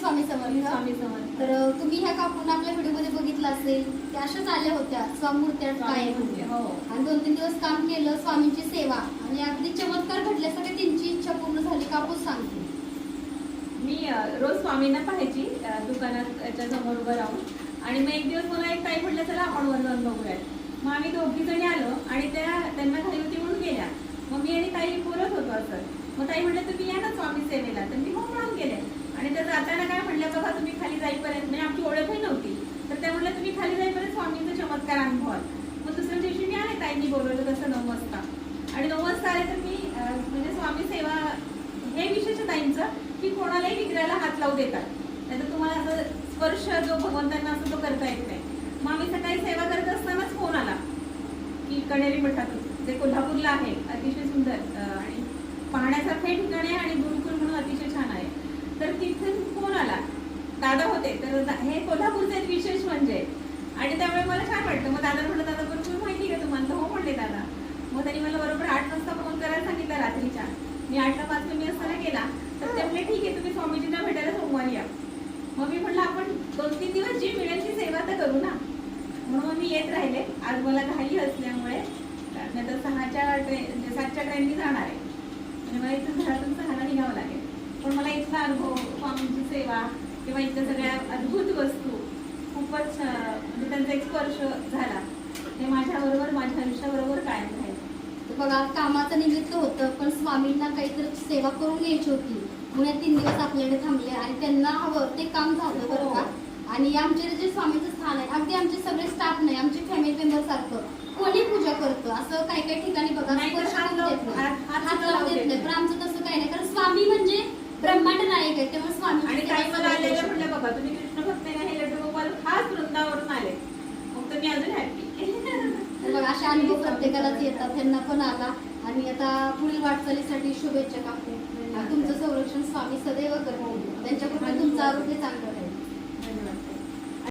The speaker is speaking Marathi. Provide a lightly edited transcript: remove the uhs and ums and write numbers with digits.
स्वामी समर्थ. स्वामी समर्थ. तर तुम्ही ह्या काकून आपल्या व्हिडिओमध्ये बघितलं असेल की अशाच आल्या होत्या स्वामूर्त्या कायम. हो. आणि 2-3 दिवस काम केलं, स्वामींची सेवा, आणि अगदी चमत्कार घडल्यासारखं त्यांची इच्छा पूर्ण झाली. काकूच सांगते. मी रोज स्वामींना पाहायची दुकानाच्या समोर उभं राहून. आणि मग एक दिवस मला एक ताई म्हटलं चला आपण वर जाऊन बघूयात. मग आम्ही दोघी जणी आलो आणि त्यांना घरी होती म्हणून गेल्या. मग मी आणि ताई बोलत होतो असं. मग ताई म्हटलं तुम्ही या ना स्वामी सेवेला. तर मी हो म्हणून गेले. आणि तर जाताना काय म्हटलं बघा तुम्ही खाली जाईपर्यंत, म्हणजे आमची ओळखही नव्हती, तर त्या म्हटलं तुम्ही खाली जाईपर्यंत स्वामींचा चमत्कार अनुभवाल. मग दुसऱ्या दिवशी मी आले, ताईंनी बोलवलं तसं 9 वाजता. आणि 9 वाजता आले तर मी म्हणजे स्वामी सेवा हे विशेष ताईंचं की कोणालाही विग्रहाला हात लावू देतात. नाहीतर तुम्हाला असं स्पर्श जो भगवंतांना असं तो करता येत नाही. मग आम्ही सकाळी सेवा करत असतानाच फोन आला की कणेरी मठातून, जे कोल्हापूरला आहे, अतिशय सुंदर आणि पाहण्यासारखं ठिकाण आहे आणि गुरुकुल म्हणून अतिशय छान आहे. तर तिथून फोन आला, दादा होते. तर हे कोल्हापूरचं एक विशेष म्हणजे, आणि त्यामुळे मला छान वाटतं. मग दादा म्हटलं दादा बरोबर माहिती का तुम्हाला? हो म्हणले दादा. मग त्यांनी मला बरोबर 8 वाजता फोन करायला सांगितलं रात्रीच्या. मी 8ला 5 मी असताना गेला. तर ते म्हणले ठीक आहे तुम्ही स्वामीजींना भेटायला सोमवारी या. मग मी म्हटलं आपण 2-3 दिवस जी मिळेल ती सेवा तर करू ना. म्हणून मी येत राहिले. आज मला घाई असल्यामुळे, नंतर 7च्या ट्रेननी जाणार आहे आणि मला इथून घरातून 6ला निघावं लागेल. पण मला इथला अनुभव, स्वामींची सेवा किंवा इथल्या सगळ्या अद्भुत वस्तू खूपच म्हणजे त्यांचा एक स्पर्श झाला. हे माझ्याबरोबर, माझ्या आयुष्याबरोबर कायम राहील. बघा, कामाचं निमित्त होतं पण स्वामींना काहीतरी सेवा करून घ्यायची होती म्हणून 3 दिवस आपल्याकडे थांबले आणि त्यांना हवं ते काम झालं बरं का. आणि आमचे जे स्वामींचं स्थान आहे, अगदी आमचे सगळे स्टाफ नाही, आमचे फॅमिली मेंबर सारखं कोणी पूजा करतं. असं काही काही ठिकाणी बघा स्पर्श करून देत नाही, हात लावून देत नाही. पण आमचं तसं काही नाही, कारण स्वामी म्हणजे ब्रह्मांड नायक आहे. तेव्हा स्वामी आणि काही मला आलेलं म्हटलं बघा तुम्ही कृष्ण भक्तांना हे लड्डू गोपाल खास वृंदावरून आले, मग तुम्ही अजून हॅपी. बघा असे अनुभव प्रत्येकालाच येतात, त्यांना पण आला. आणि आता पुढील वाटचालीसाठी शुभेच्छा काकू. तुमचं संरक्षण स्वामी सदैव करतील. त्यांच्याकडून तुमचं आरोग्य चांगलं राहील. धन्यवाद.